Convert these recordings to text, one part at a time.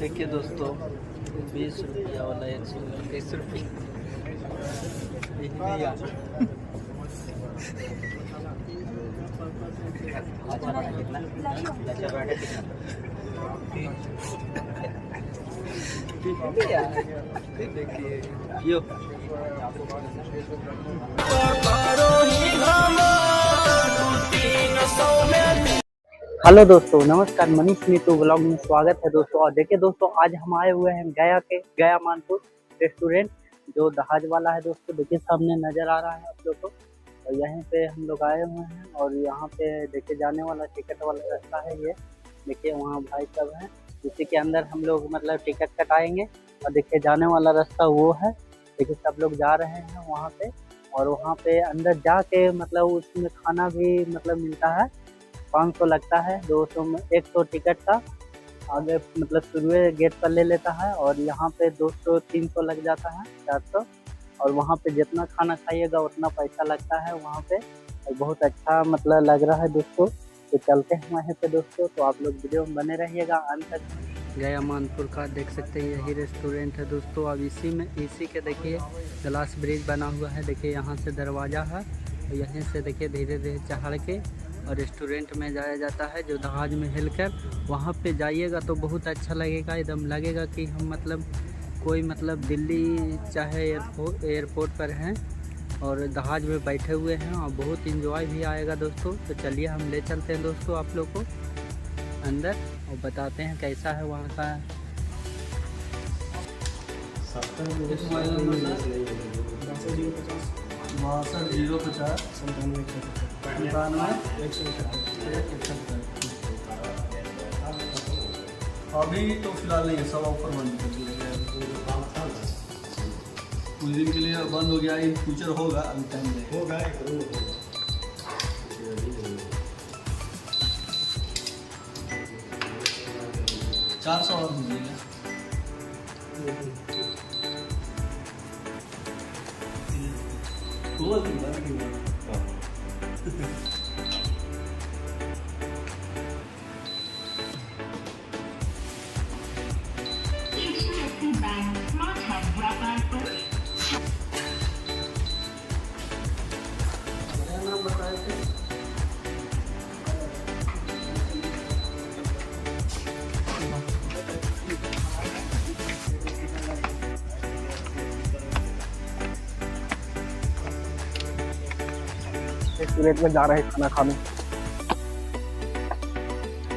देखिए दोस्तों, 20 रुपया वाला 130 रुपया देखिए यो। हेलो दोस्तों, नमस्कार। मनीष नीतू ब्लॉग में स्वागत है दोस्तों। और देखिए दोस्तों, आज हम आए हुए हैं गया मानपुर रेस्टोरेंट, जो दहाज वाला है दोस्तों। देखिए सामने नज़र आ रहा है आप लोग को। और यहीं पे हम लोग आए हुए हैं और यहाँ पे देखिए जाने वाला टिकट वाला रास्ता है ये। देखिए वहाँ भाई सब हैं, इसी के अंदर हम लोग मतलब टिकट कटाएंगे। और देखिए जाने वाला रास्ता वो है। देखिए सब लोग जा रहे हैं वहाँ पे। और वहाँ पे अंदर जाके मतलब उसमें खाना भी मतलब मिलता है। 500 लगता है, 200 में 100 टिकट का आगे मतलब शुरू गेट पर ले लेता है। और यहाँ पे 200 300 लग जाता है, 400। और वहाँ पे जितना खाना खाइएगा उतना पैसा लगता है वहाँ पे। और बहुत अच्छा मतलब लग रहा है दोस्तों। तो चलते हैं वहाँ पे दोस्तों। तो आप लोग वीडियो में बने रहिएगा अंत तक। गया मानपुर का देख सकते हैं, यही रेस्टोरेंट है दोस्तों। अब इसी के देखिए ग्लास ब्रिज बना हुआ है। देखिए यहाँ से दरवाज़ा है, और यहीं से देखिए धीरे धीरे चढ़ के और रेस्टोरेंट में जाया जाता है, जो दहाज में हिलकर। वहाँ पे जाइएगा तो बहुत अच्छा लगेगा, एकदम लगेगा कि हम मतलब कोई मतलब दिल्ली चाहे एयरपोर्ट पर हैं और दहाज में बैठे हुए हैं। और बहुत इंजॉय भी आएगा दोस्तों। तो चलिए हम ले चलते हैं दोस्तों आप लोग को अंदर और बताते हैं कैसा है वहाँ का। अभी तो फिलहाल नहीं है, सब ऑफर बंद कर दिया गया है। कुछ दिन के लिए बंद हो गया, इन फ्यूचर होगा, अभी टाइम नहीं होगा। 400 और दीजिएगा। रेस्टोरेंट में जा रहे हैं खाना खाने।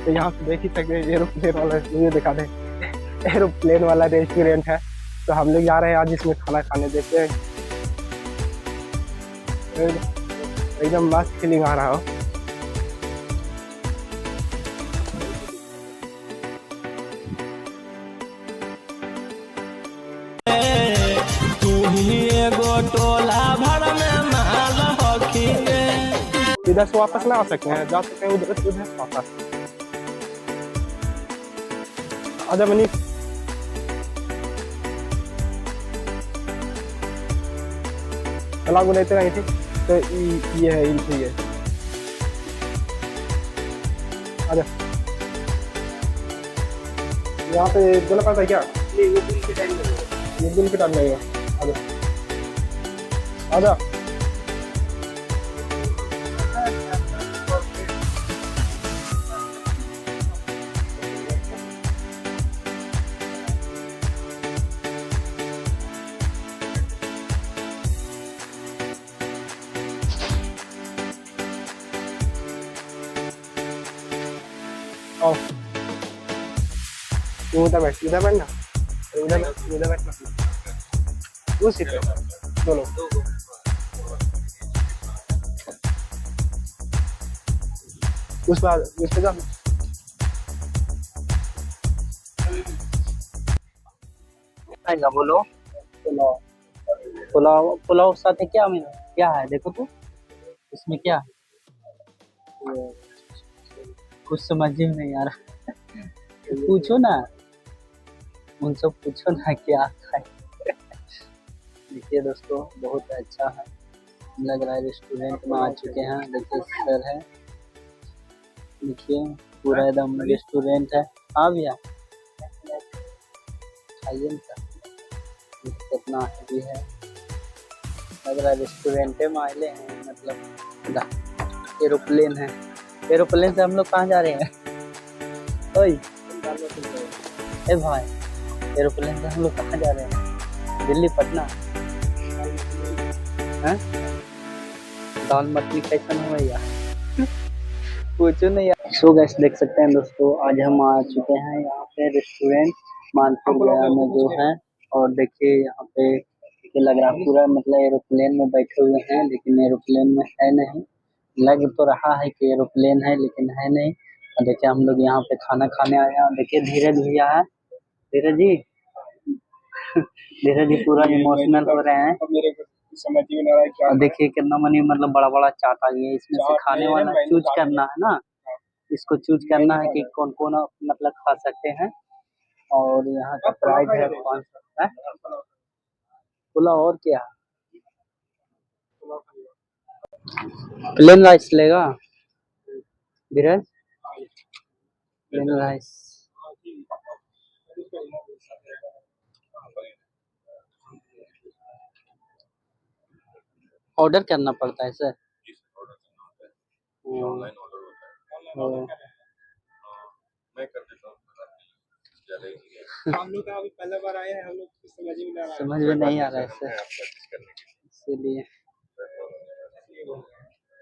तो यहाँ से देख ही सकते हैं एरोप्लेन वाला, मुझे दिखा दें, एरोप्लेन वाला रेस्टोरेंट है। तो हम लोग जा रहे हैं आज इसमें खाना खाने। देखते हैं, एकदम मस्त फीलिंग आ रहा हो। इधर से वापस ना आ सकते हैं, जा सकते हैं उधर से वापस। आजा मनीष, लेते नहीं थे तो ये है इनसे ये। आजा, यहाँ पे देना पड़ता है क्या? ये बिल के टाइम लगेगा। आजा आजा। इधर बैठना, इधर बैठना। उस सीट पे दोनों। उस पे जा। आएगा बोलो। पुलाव साथ क्या मिला, क्या है देखो तो इसमें क्या है, कुछ समझ में नहीं आ रहा। पूछो ना, उनसे पूछो ना क्या है। देखिए दोस्तों, बहुत अच्छा है लग रहा है। रेस्टोरेंट में आ चुके हैं। देखिए सर है, देखिए पूरा एकदम रेस्टोरेंट है। हाँ भैया, दिखाइए ना कितना हेवी है। लग रहा है रेस्टोरेंट में आए हैं, मतलब एरोप्लेन है। एरोप्लेन से हम लोग कहाँ जा रहे हैं? ओए ए भाई, एरोप्लेन से हम लोग कहाँ जा रहे हैं? दिल्ली पटना हैं? दाल मछली कैसन हो भैया? पूछो नहीं यार। सो गाइस देख सकते हैं दोस्तों, आज हम आ चुके हैं यहाँ पे रेस्टोरेंट मानपुर गया में जो है। और देखिए यहाँ पे लग रहा है पूरा मतलब एरोप्लेन में बैठे हुए हैं, लेकिन एरोप्लेन में है नहीं। लग तो रहा है कि एरोप्लेन है लेकिन है नहीं। और देखिए हम लोग यहाँ पे खाना खाने आए हैं। देखिए धीरज भैया है, धीरज जी धीरज जी पूरा इमोशनल हो रहे हैं। मेरे को समझ ही नहीं आ रहा है क्या। और देखिए कितना मनी मतलब बड़ा बड़ा चाट आ गया है। इसमें से खाने वाला चूज करना है ना, इसको चूज करना है कि कौन कौन मतलब खा सकते हैं। और यहाँ का प्राइस है 500 है। बोला और क्या, प्लेन राइस लेगा धीरज? प्लेन राइस ऑर्डर करना पड़ता है सर? ऑनलाइन ऑर्डर होता है। मैं कर देता हूँ, ज़्यादा ही हम लोग अभी पहली बार आए हैं, हम लोग को समझ में नहीं आ रहा है। समझ में नहीं आ रहा है सर, करने के इसीलिए।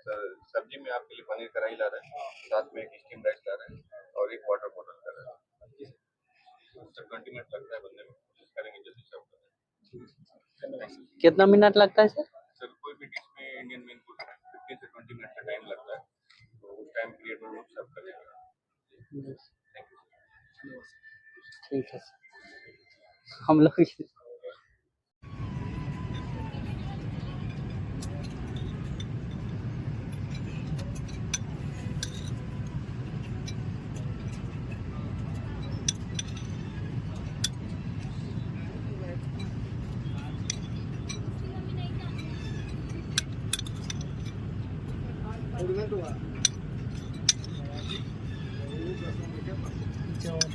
सर सब्जी में आपके लिए पनीर कढ़ाई ला रहे हैं, साथ में एक स्टीम राइस ला रहे हैं और एक वाटर बॉटल कर रहे हैं। सर 20 मिनट लगता है बनने में, कोशिश करेंगे जल्दी सर्व करें। कितना मिनट लगता है सर? सर कोई भी डिश में इंडियन मेन फूड 15 से 20 मिनट का टाइम लगता है, तो उस टाइम पीरियड में लोग सर्व कर देंगे। ठीक है सर, हम लोग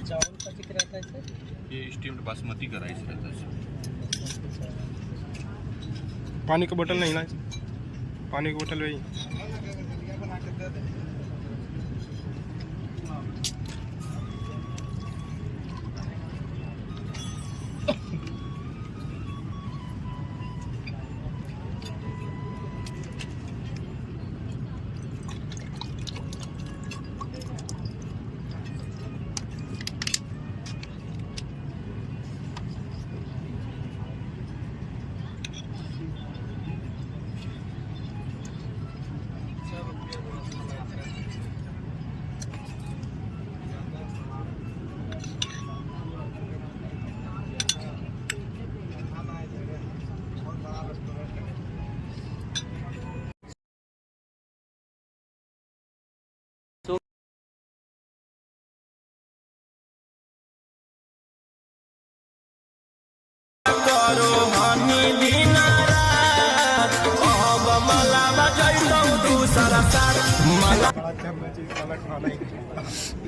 चावल का दिख रहता है सर। ये स्टीम्ड बासमती का राइस रहता है सर। पानी की बोतल नहीं ना, पानी की बोतल वही।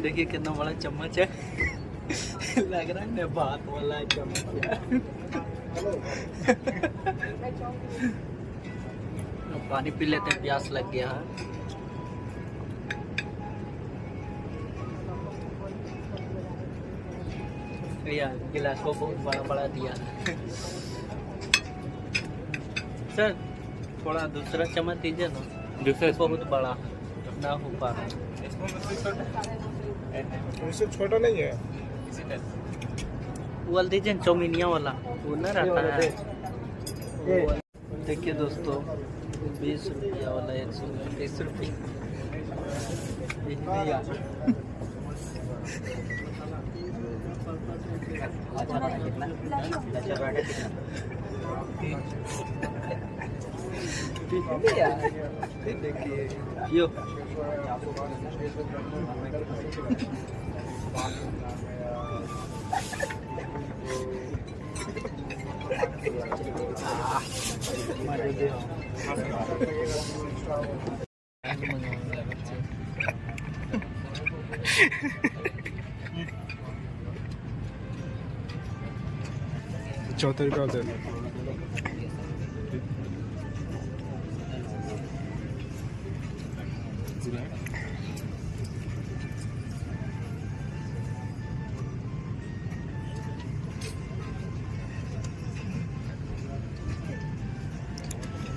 देखिए कितना बड़ा चम्मच है लग रहा है भात वाला चम्मच है। पानी पी लेते हैं, प्यास लग गया है। यार गिलास को बहुत बड़ा बड़ा दिया सर, थोड़ा दूसरा चम्मच दीजिए ना, दूसरा बहुत बड़ा ना हो पा रहा। इससे छोटा नहीं है, वो वाला दीजिए चौमिनिया वाला, वो ना रहता है। देखिए दोस्तों 20 रुपया वाला 130 रुपया। देखिए यो 74 रुपये होते हैं।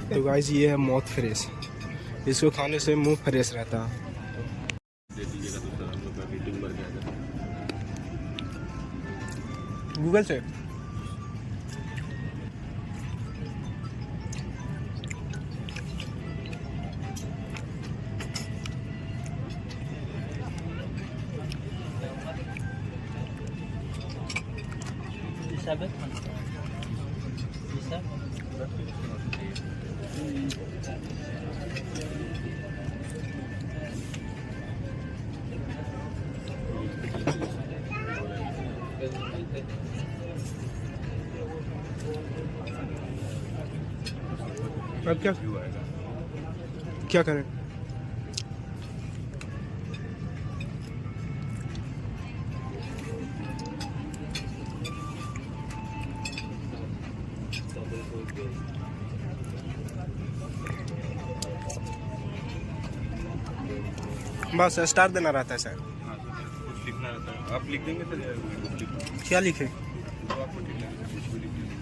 तो गाइस ये है मौत फ्रेश, इसको खाने से मुंह फ्रेश रहता है। दे दीजिएगा तो सर हम लोग का मीटिंग बढ़ जाएगा। गूगल से अब क्या करें? बस स्टार देना रहता है सर। हाँ सर, कुछ लिखना रहता है, आप लिख देंगे सर या कुछ लिखना? क्या लिखे? जो आपको ठीक लगे कुछ भी लिख दीजिए।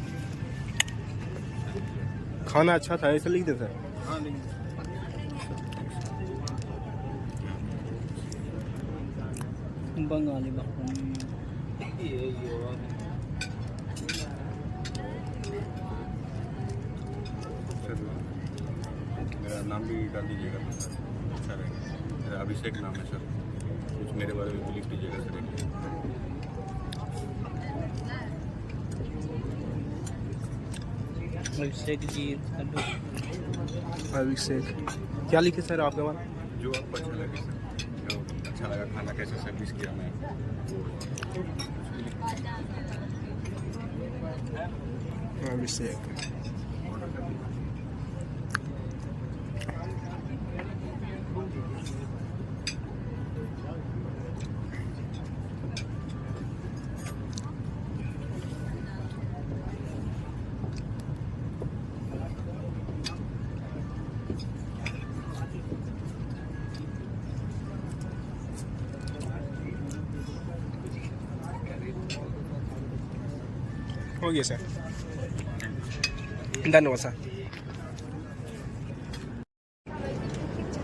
खाना अच्छा था ऐसा लिख दे सर। हाँ लिख दीजिए। बंगाली सर मेरा नाम भी डाल दीजिएगा तो सर अच्छा रहेगा। मेरा अभिषेक नाम है सर, कुछ मेरे बारे में भी लिख दीजिएगा सर। अभिषेक जी, अभिषेक क्या लिखे सर आपके बारे? जो आपको अच्छा लगे सर, जो अच्छा लगा, खाना कैसे सर्विस किया मैं वो अभिषेक ऑर्डर कर दीजिए। हो गया सर, धन्यवाद सर।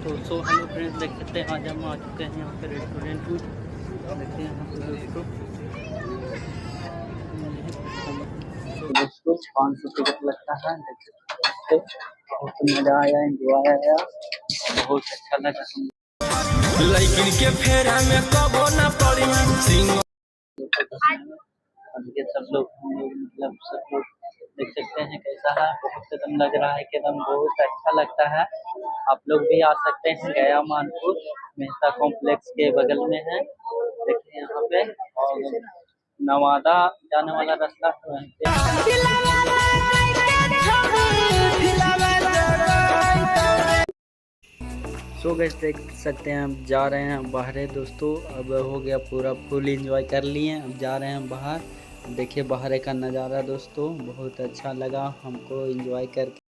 तो सो हेलो फ्रेंड्स, देख सकते हैं आज हम आ चुके हैं यहाँ पे रेस्टोरेंट में। देखते हैं यहाँ पे दोस्तों 500 टिकट लगता है। देख सकते हैं बहुत मज़ा आया, एंजॉय आया, बहुत अच्छा लगा। लेकिन के फेरा में कबो ना पड़ी सिंह। ये सब लोग मतलब सब लोग देख सकते हैं कैसा है, बहुत एकदम लग रहा है कि एकदम बहुत अच्छा लगता है। आप लोग भी आ सकते हैं, गया मानपुर मेहता कॉम्प्लेक्स के बगल में है। देखिए यहाँ पे, और नवादा जाने वाला रास्ता वहीं पे है। सो गाइस देख सकते हैं, हम जा रहे हैं बाहर दोस्तों। अब हो गया पूरा फुल एंजॉय कर लिए, अब जा रहे हैं बाहर। देखिए बाहर का नज़ारा दोस्तों, बहुत अच्छा लगा हमको एंजॉय करके।